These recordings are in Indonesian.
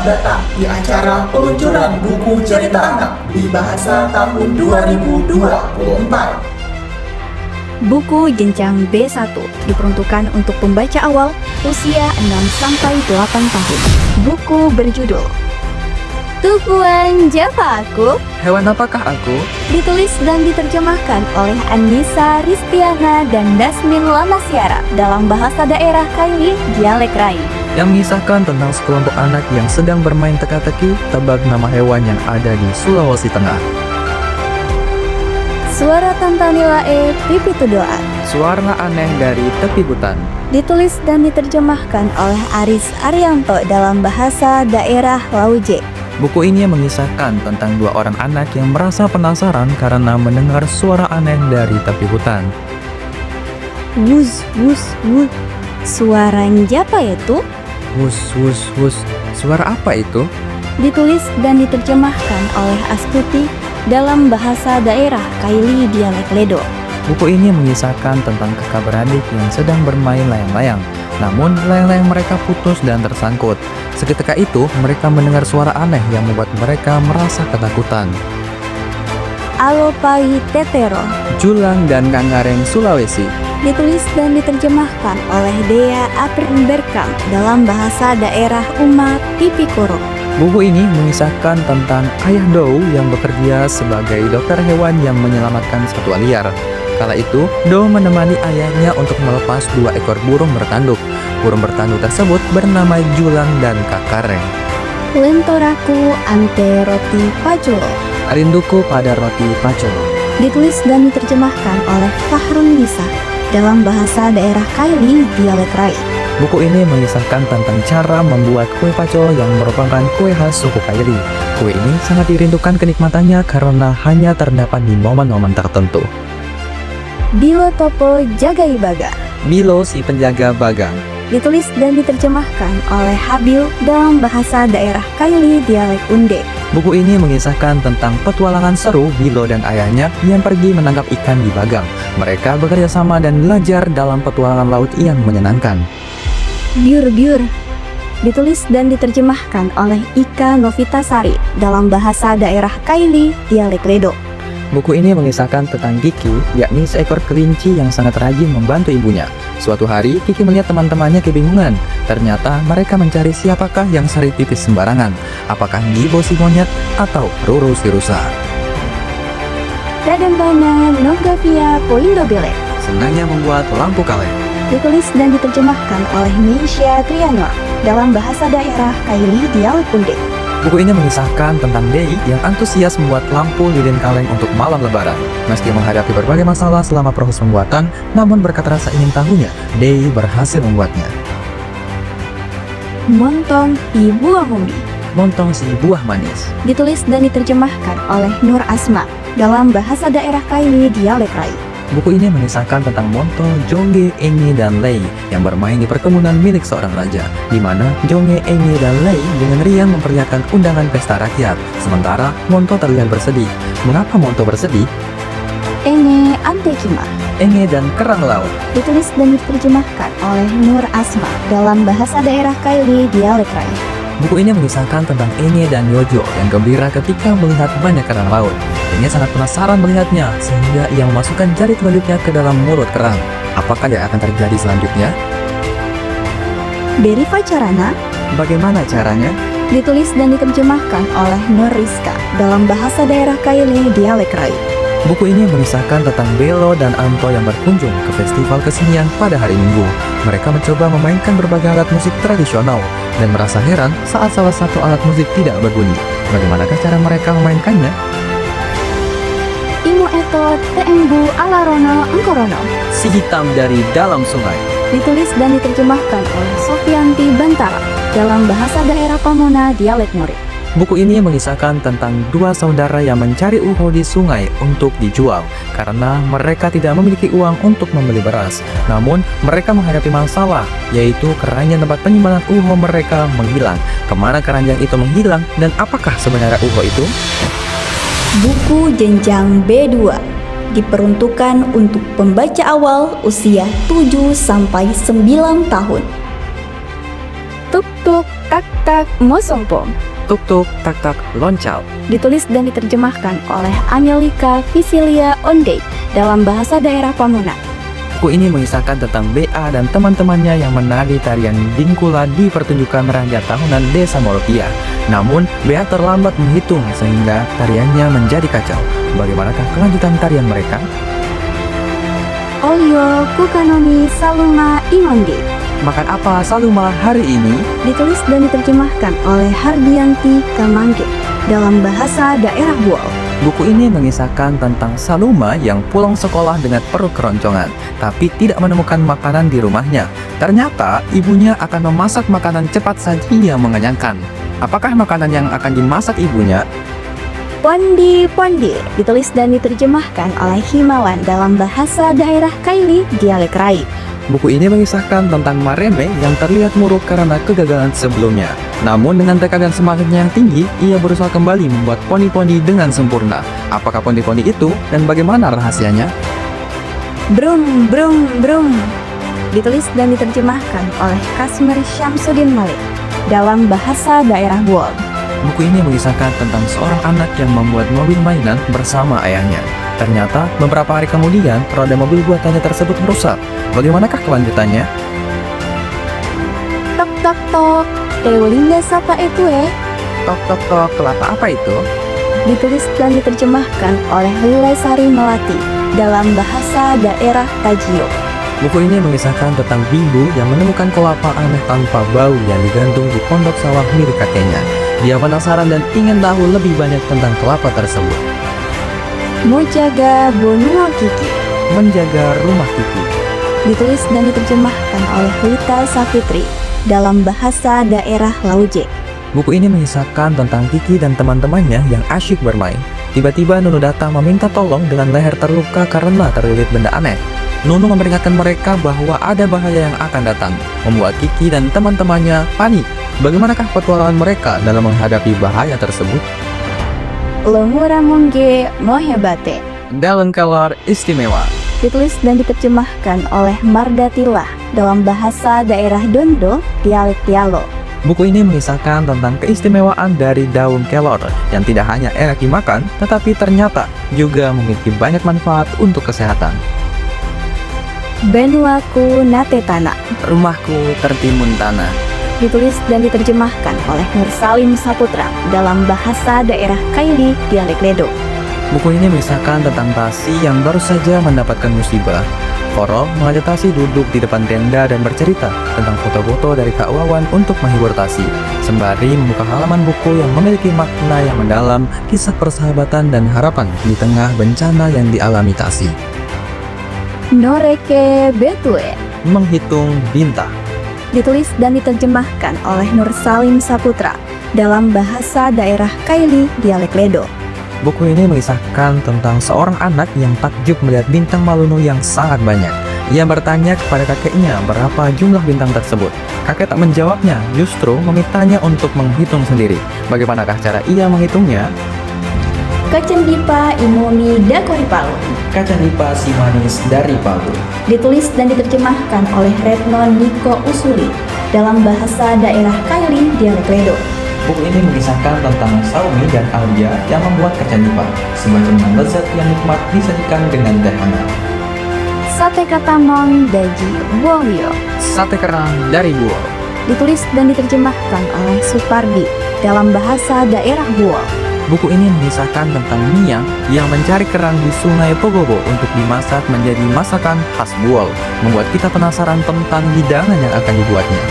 datang di acara peluncuran buku cerita anak di bahasa tahun 2024. Buku jenjang B1 diperuntukkan untuk pembaca awal usia 6-8 tahun. Buku berjudul Tumbuhan Java Aku, Hewan apakah aku? ditulis dan diterjemahkan oleh Andisa Ristiana dan Dasmin Lanasiara dalam bahasa daerah Kaili dialek Rai. Yang mengisahkan tentang sekelompok anak yang sedang bermain teka-teki tebak nama hewan yang ada di Sulawesi Tengah. Suara Tantanilae Pipitu Doa, Suara aneh dari tepi hutan. ditulis dan diterjemahkan oleh Aris Arianto dalam bahasa daerah Lauje. Buku ini mengisahkan tentang dua orang anak yang merasa penasaran karena mendengar suara aneh dari tepi hutan. Wuz, wuz, wuz. Suara apa itu? Wus, wus, wus. Suara apa itu? Ditulis dan diterjemahkan oleh Astuti dalam bahasa daerah Kaili dialek Ledo. Buku ini mengisahkan tentang kakak beradik yang sedang bermain layang-layang. Namun, layang-layang mereka putus dan tersangkut. Seketika itu, mereka mendengar suara aneh yang membuat mereka merasa ketakutan. Alopai Tetero, Julang dan Kangareng Sulawesi. ditulis dan diterjemahkan oleh Dea Aprenberkam dalam bahasa daerah Uma Tipikoro. Buku ini mengisahkan tentang ayah Dou yang bekerja sebagai dokter hewan yang menyelamatkan satwa liar. Kala itu, Dou menemani ayahnya untuk melepas 2 ekor burung bertanduk. Burung bertanduk tersebut bernama Julang dan Kakareng. Lentoraku Ante Roti Pacolo, Rinduku pada roti pacolo. ditulis dan diterjemahkan oleh Fahrun Nisa dalam bahasa daerah Kaili dialek Rai. Buku ini mengisahkan tentang cara membuat kue pacol yang merupakan kue khas suku Kaili. Kue ini sangat dirindukan kenikmatannya karena hanya terdapat di momen-momen tertentu. Bilo Topo Jagai Baga, Milo si penjaga bagang. ditulis dan diterjemahkan oleh Habil dalam bahasa daerah Kaili dialek Unde. Buku ini mengisahkan tentang petualangan seru Milo dan ayahnya yang pergi menangkap ikan di bagang. Mereka bekerja sama dan belajar dalam petualangan laut yang menyenangkan. Biur-biur, ditulis dan diterjemahkan oleh Ika Novitasari dalam bahasa daerah Kaili dialek Ledo. Buku ini mengisahkan tentang Kiki, yakni seekor kelinci yang sangat rajin membantu ibunya. Suatu hari, Kiki melihat teman-temannya kebingungan. Ternyata mereka mencari siapakah yang sering pipis sembarangan. Apakah Gibo si monyet atau Ruru si rusa? Radambana Nogavia Poindobele, Senangnya membuat lampu kaleng. ditulis dan diterjemahkan oleh Meisha Trianwa dalam bahasa daerah Kaili dialek Unde. Buku ini mengisahkan tentang Dei yang antusias membuat lampu lilin kaleng untuk malam lebaran. Meski menghadapi berbagai masalah selama proses pembuatan, namun berkat rasa ingin tahunya, Dei berhasil membuatnya. Montong Ibu Homi, Montong si buah manis. ditulis dan diterjemahkan oleh Nur Asma dalam bahasa daerah Kaili dialek Rai. Buku ini mengisahkan tentang Monto, Jongge, Enge, dan Lei yang bermain di perkebunan milik seorang raja, di mana Jongge, Enge, dan Lei dengan riang memperlihatkan undangan pesta rakyat. Sementara Monto terlihat bersedih. Mengapa Monto bersedih? Enge Antekima, Enge dan kerang laut. ditulis dan diterjemahkan oleh Nur Asma dalam bahasa daerah Kaili dialek Rai. Buku ini mengisahkan tentang Enge dan Yojo yang gembira ketika melihat banyak kerang laut. Enge sangat penasaran melihatnya, sehingga ia memasukkan jari telunjuknya ke dalam mulut kerang. Apakah yang akan terjadi selanjutnya? Deriva Carana, Bagaimana caranya? ditulis dan diterjemahkan oleh Nur Rizka dalam bahasa daerah Kaili dialek Rai. Buku ini mengisahkan tentang Belo dan Anto yang berkunjung ke festival kesenian pada hari Minggu. Mereka mencoba memainkan berbagai alat musik tradisional dan merasa heran saat salah satu alat musik tidak berbunyi. Bagaimanakah cara mereka memainkannya? Imo Eto Teengbu Alarono Engkorono, Si hitam dari dalam sungai. ditulis dan diterjemahkan oleh Sofianti Bantara dalam bahasa daerah Pamona dialek Murid. Buku ini mengisahkan tentang dua saudara yang mencari uho di sungai untuk dijual karena mereka tidak memiliki uang untuk membeli beras. Namun, mereka menghadapi masalah, yaitu keranjang tempat penyimpanan uho mereka menghilang. Kemana keranjang itu menghilang dan apakah sebenarnya uho itu? Buku jenjang B2 diperuntukkan untuk pembaca awal usia 7-9 tahun. Tuk tuk tak tak mosompong. Tuk tuk tak tak loncal. Ditulis dan diterjemahkan oleh Angelika Visilia Onde dalam bahasa daerah Pamona. Buku ini mengisahkan tentang BA dan teman-temannya yang menari tarian Dingkula di pertunjukan rakyat tahunan Desa Morotia. Namun, BA terlambat menghitung sehingga tariannya menjadi kacau. Bagaimanakah kelanjutan tarian mereka? Olio Kukanomi Saluma Imonde. Makan apa Saluma hari ini? Ditulis dan diterjemahkan oleh Hardianti Kamangge dalam bahasa daerah Buol. Buku ini mengisahkan tentang Saluma yang pulang sekolah dengan perut keroncongan, tapi tidak menemukan makanan di rumahnya. Ternyata ibunya akan memasak makanan cepat saji yang mengenyangkan. Apakah makanan yang akan dimasak ibunya? Pondi Pondi ditulis dan diterjemahkan oleh Himawan dalam bahasa daerah Kaili dialek Rai. Buku ini mengisahkan tentang Mareme yang terlihat muruk karena kegagalan sebelumnya. Namun dengan tekad dan semangatnya yang tinggi, ia berusaha kembali membuat poni-poni dengan sempurna. Apakah poni-poni itu dan bagaimana rahasianya? Brum Brum Brum ditulis dan diterjemahkan oleh Kasmer Syamsuddin Malik dalam bahasa daerah Buol. Buku ini mengisahkan tentang seorang anak yang membuat mobil mainan bersama ayahnya. Ternyata beberapa hari kemudian roda mobil buatannya tersebut merusak. Bagaimanakah kelanjutannya? Tok tok tok, Teolinga sapa itu Tok tok tok, kelapa apa itu? ditulis dan diterjemahkan oleh Lilesari Melati dalam bahasa daerah Tajio. Buku ini mengisahkan tentang Bimbu yang menemukan kelapa aneh tanpa bau yang digantung di pondok sawah milik kakeknya. Dia penasaran dan ingin tahu lebih banyak tentang kelapa tersebut. Mojaga Bonua Kiki Menjaga rumah Kiki. ditulis dan diterjemahkan oleh Wita Safitri dalam bahasa daerah Lauje. Buku ini mengisahkan tentang Kiki dan teman-temannya yang asyik bermain. Tiba-tiba Nunu datang meminta tolong dengan leher terluka karena terlilit benda aneh. Nunu memperingatkan mereka bahwa ada bahaya yang akan datang, membuat Kiki dan teman-temannya panik. Bagaimanakah petualangan mereka dalam menghadapi bahaya tersebut? Lemura Mongge Mohebate Dalam keluar istimewa. ditulis dan diterjemahkan oleh Mardatila dalam bahasa daerah Dondo dialek Tialo. Buku ini mengisahkan tentang keistimewaan dari daun kelor yang tidak hanya enak dimakan, tetapi ternyata juga memiliki banyak manfaat untuk kesehatan. Benuaku Natetana Rumahku tertimbun tanah. ditulis dan diterjemahkan oleh Nur Salim Saputra dalam bahasa daerah Kaili dialek Ledo. Buku ini mengisahkan tentang Tasi yang baru saja mendapatkan musibah. Koro mengajak Tasi duduk di depan tenda dan bercerita tentang foto-foto dari Kak Wawan untuk menghibur Tasi, sembari membuka halaman buku yang memiliki makna yang mendalam, kisah persahabatan dan harapan di tengah bencana yang dialami Tasi. Noreke Betue Menghitung bintang. ditulis dan diterjemahkan oleh Nur Salim Saputra dalam bahasa daerah Kaili dialek Ledo. Buku ini mengisahkan tentang seorang anak yang takjub melihat bintang Malunu yang sangat banyak. Ia bertanya kepada kakeknya berapa jumlah bintang tersebut. Kakek tak menjawabnya, justru memintanya untuk menghitung sendiri. Bagaimanakah cara ia menghitungnya? Kacendipa Imoni Dakori Palu Kacandipa si manis dari Palu. ditulis dan diterjemahkan oleh Retno Niko Usuli dalam bahasa daerah Kaili dialek Ledo. Buku ini mengisahkan tentang Saumi dan Alia yang membuat kacandipa, sebuah cemilan lezat yang nikmat disajikan dengan teh hangat. Sate Katamon Daji Wolio Sate kerang dari Buol. ditulis dan diterjemahkan oleh Supardi dalam bahasa daerah Buol. Buku ini mengisahkan tentang Mia yang mencari kerang di Sungai Pogobo untuk dimasak menjadi masakan khas Buol, membuat kita penasaran tentang hidangan yang akan dibuatnya.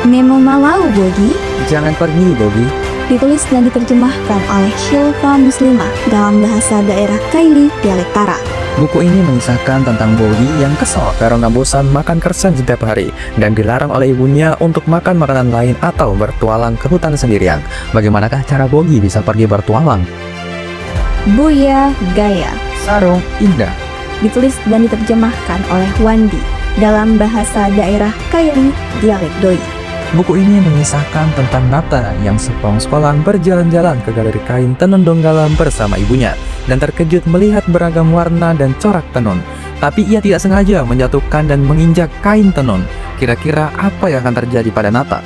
Nemo Malau Bogi Jangan pergi, Bobi. ditulis dan diterjemahkan oleh Shilpa Muslimah dalam bahasa daerah Kaili dialek Tara. Buku ini mengisahkan tentang Bobi yang kesal karena bosan makan kersan setiap hari dan dilarang oleh ibunya untuk makan makanan lain atau bertualang ke hutan sendirian. Bagaimanakah cara Bobi bisa pergi bertualang? Buya Gaya Sarung indah. ditulis dan diterjemahkan oleh Wandi dalam bahasa daerah Kaili dialek Doi. Buku ini mengisahkan tentang Nata yang sekolong-sekolah berjalan-jalan ke galeri kain tenun Donggala bersama ibunya dan terkejut melihat beragam warna dan corak tenun. Tapi ia tidak sengaja menjatuhkan dan menginjak kain tenun. Kira-kira apa yang akan terjadi pada Nata?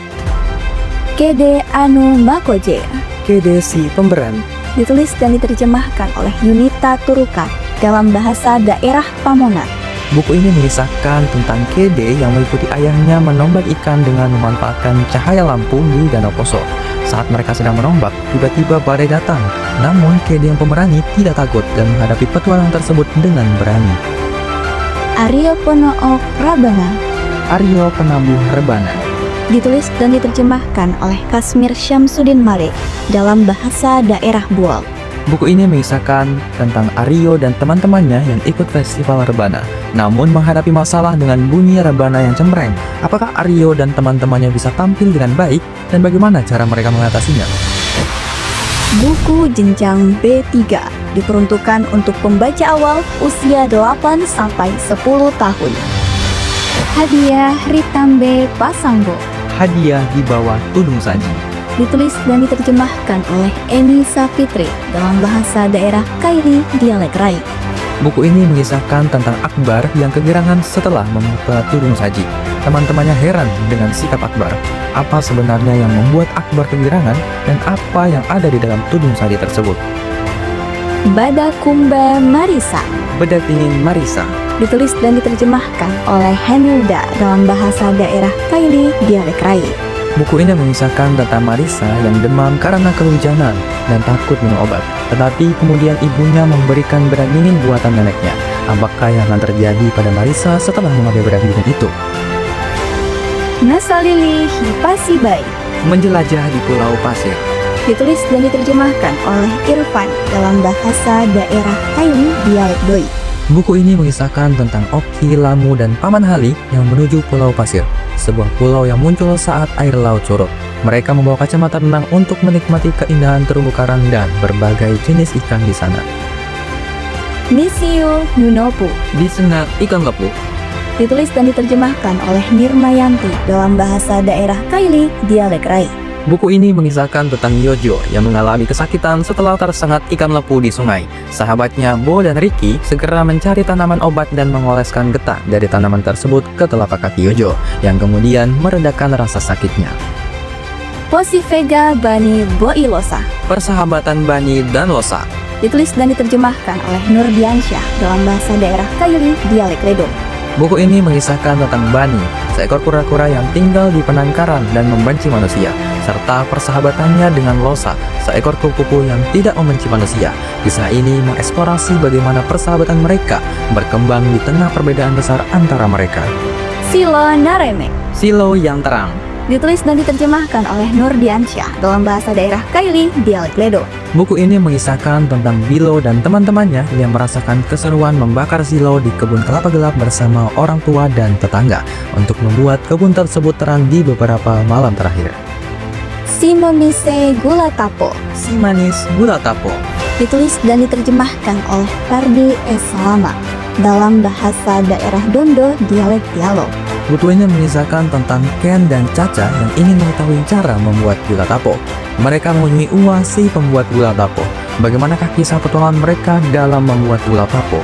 Kede anu makoje. Kede si pemberani. Ditulis dan diterjemahkan oleh Yunita Turukan dalam bahasa daerah Pamonan. Buku ini mengisahkan tentang Kede yang mengikuti ayahnya menombak ikan dengan memanfaatkan cahaya lampu di Danau Poso. Saat mereka sedang menombak, tiba-tiba badai datang. Namun Kede yang pemberani tidak takut dan menghadapi petualangan tersebut dengan berani. Aryo Ponoo Rabana. Aryo Penabuh Rebana. Ditulis dan diterjemahkan oleh Kasmir Syamsuddin Malik dalam bahasa daerah Buol. Buku ini mengisahkan tentang Aryo dan teman-temannya yang ikut festival rebana, namun menghadapi masalah dengan bunyi rebana yang cempreng. Apakah Aryo dan teman-temannya bisa tampil dengan baik dan bagaimana cara mereka mengatasinya? Buku jenjang B3 diperuntukkan untuk pembaca awal usia 8 sampai 10 tahun. Hadiah Ritambe Pasangbo. Hadiah di bawah tudung saji. Ditulis dan diterjemahkan oleh Eni Sapitri dalam bahasa daerah Kaili dialek Rai. Buku ini mengisahkan tentang Akbar yang kegirangan setelah membuka tudung saji. Teman-temannya heran dengan sikap Akbar. Apa sebenarnya yang membuat Akbar kegirangan dan apa yang ada di dalam tudung saji tersebut? Badakumba Marisa. Bedak dingin Marisa. Ditulis dan diterjemahkan oleh Henilda dalam bahasa daerah Kaili dialek Rai. Buku ini mengisahkan tentang Marisa yang demam karena kehujanan dan takut minum obat. Tetapi kemudian ibunya memberikan bedak dingin buatan neneknya. Apakah yang akan terjadi pada Marisa setelah mengambil bedak dingin itu? Nasalili Hipasibai. Menjelajah di Pulau Pasir. Ditulis dan diterjemahkan oleh Irfan dalam bahasa daerah Kaili dialek Doi. Buku ini mengisahkan tentang Oki, Lamu, dan Paman Hali yang menuju Pulau Pasir, sebuah pulau yang muncul saat air laut surut. Mereka membawa kacamata renang untuk menikmati keindahan terumbu karang dan berbagai jenis ikan di sana. Nisio Nunopu. Disengat ikan lepuk. Ditulis dan diterjemahkan oleh Nirmayanti dalam bahasa daerah Kaili dialek Rai. Buku ini mengisahkan tentang Yojo yang mengalami kesakitan setelah tersengat ikan lepu di sungai. Sahabatnya Bo dan Ricky segera mencari tanaman obat dan mengoleskan getah dari tanaman tersebut ke telapak kaki Yojo, yang kemudian meredakan rasa sakitnya. Posifega Bani Boilosa. Persahabatan Bani dan Losa. Ditulis dan diterjemahkan oleh Nurdiansyah dalam bahasa daerah Kaili dialek Ledo. Buku ini mengisahkan tentang Bani, seekor kura-kura yang tinggal di penangkaran dan membenci manusia, serta persahabatannya dengan Losa, seekor kupu-kupu yang tidak membenci manusia. Kisah ini mengeksplorasi bagaimana persahabatan mereka berkembang di tengah perbedaan besar antara mereka. Silo Nareme. Silo yang terang. Ditulis dan diterjemahkan oleh Nurdiansyah dalam bahasa daerah Kaili dialek Ledo. Buku ini mengisahkan tentang Bilo dan teman-temannya yang merasakan keseruan membakar silo di kebun kelapa gelap bersama orang tua dan tetangga untuk membuat kebun tersebut terang di beberapa malam terakhir. Simomise Gula Tapo. Si manis gula tapo. Ditulis dan diterjemahkan oleh Ferdi S. Salama dalam bahasa daerah Dondo dialek Dialog. Buku ini mengisahkan tentang Ken dan Caca yang ingin mengetahui cara membuat gula tapo. Mereka mengunjungi Uwa si pembuat gula tapo. Bagaimanakah kisah petualangan mereka dalam membuat gula tapo?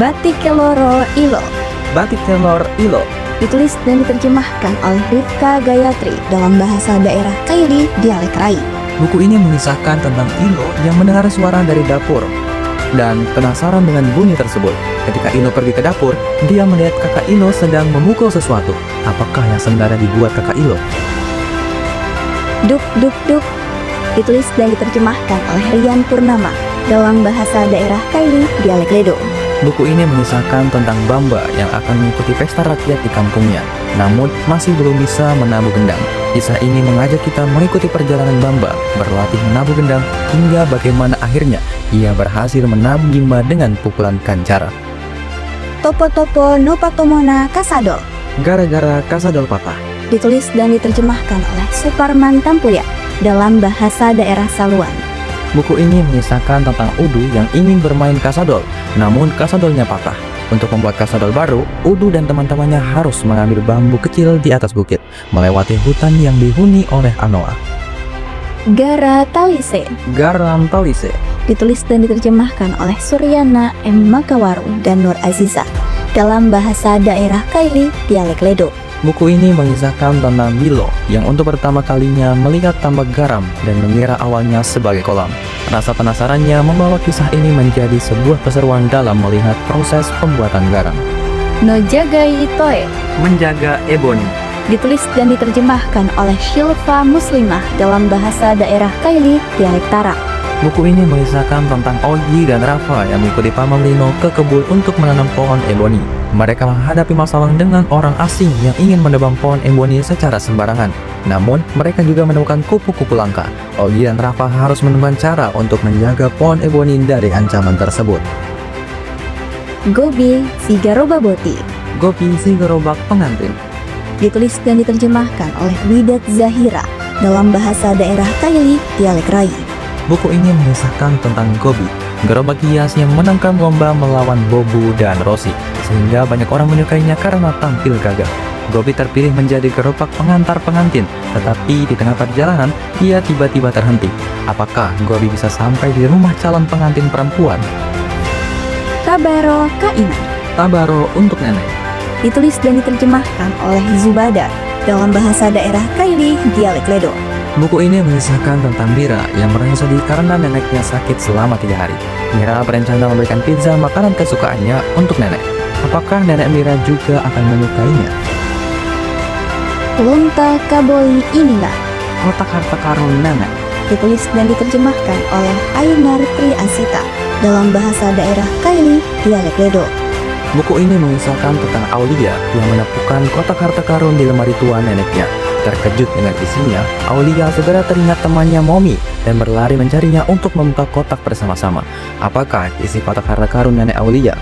Batik Keloro Ilo. Batik Telor Ilo. Ditulis dan diterjemahkan oleh Rifka Gayatri dalam bahasa daerah Kaili dialek Rai. Buku ini mengisahkan tentang Ilo yang mendengar suara dari dapur dan penasaran dengan bunyi tersebut. Ketika Ilo pergi ke dapur, dia melihat kakak Ilo sedang memukul sesuatu. Apakah yang sebenarnya dibuat kakak Ilo? Duk Duk Duk. Ditulis dan diterjemahkan oleh Rian Purnama dalam bahasa daerah Kaili dialek Ledo. Buku ini mengisahkan tentang Bamba yang akan mengikuti pesta rakyat di kampungnya, namun masih belum bisa menabuh gendang. Kisah ini mengajak kita mengikuti perjalanan Bamba, berlatih menabuh gendang, hingga bagaimana akhirnya ia berhasil menabuh Gimba dengan pukulan kancara. Topo Topo Nopatomona Kasado. Gara-gara kasadol patah. Ditulis dan diterjemahkan oleh Suparman Tampulya dalam bahasa daerah Saluan. Buku ini mengisahkan tentang Udu yang ingin bermain kasadol, namun kasadolnya patah. Untuk membuat kasadol baru, Udu dan teman-temannya harus mengambil bambu kecil di atas bukit, melewati hutan yang dihuni oleh Anoa. Gara Talise. Garam Talise. Ditulis dan diterjemahkan oleh Suryana M. Makawaru dan Nur Aziza dalam bahasa daerah Kaili dialek Ledo. Buku ini mengisahkan tentang Milo yang untuk pertama kalinya melihat tambak garam dan mengira awalnya sebagai kolam. Rasa penasarannya membawa kisah ini menjadi sebuah keseruan dalam melihat proses pembuatan garam. Nojagai Toe Menjaga Ebony. ditulis dan diterjemahkan oleh Shilva Muslimah dalam bahasa daerah Kaili, dialek Tarak. Buku ini mengisahkan tentang Ogi dan Rafa yang mengikuti Paman Lino ke kebun untuk menanam pohon eboni. Mereka menghadapi masalah dengan orang asing yang ingin menebang pohon eboni secara sembarangan. Namun, mereka juga menemukan kupu-kupu langka. Ogi dan Rafa harus menemukan cara untuk menjaga pohon eboni dari ancaman tersebut. Gobi si Garobaboti Gopi si gerobak pengantin. ditulis dan diterjemahkan oleh Widat Zahira dalam bahasa daerah Kaili, dialek Rai. Buku ini mengisahkan tentang Gobi, gerobak hias yang menangkan lomba melawan Bobu dan Rosi, sehingga banyak orang menyukainya karena tampil gagah. Gobi terpilih menjadi gerobak pengantar pengantin, tetapi di tengah perjalanan, ia tiba-tiba terhenti. Apakah Gobi bisa sampai di rumah calon pengantin perempuan? Tabaro Kaina Tabaro untuk nenek. ditulis dan diterjemahkan oleh Zubada dalam bahasa daerah Kaili, dialek Ledo. Buku ini mengisahkan tentang Mira yang merasa sedih karena neneknya sakit selama 3 hari. Mira berencana memberikan pizza makanan kesukaannya untuk nenek. Apakah nenek Mira juga akan menyukainya? Lonta Kaboi Iniga Kotak harta karun nenek. ditulis dan diterjemahkan oleh Ainar Tri Asita dalam bahasa daerah Kaili, dialek Ledo. Buku ini mengisahkan tentang Aulia yang menemukan kotak harta karun di lemari tua neneknya. Terkejut dengan isinya, Aulia segera teringat temannya Momi dan berlari mencarinya untuk membuka kotak bersama-sama. Apakah isi kotak harta karun nenek Aulia?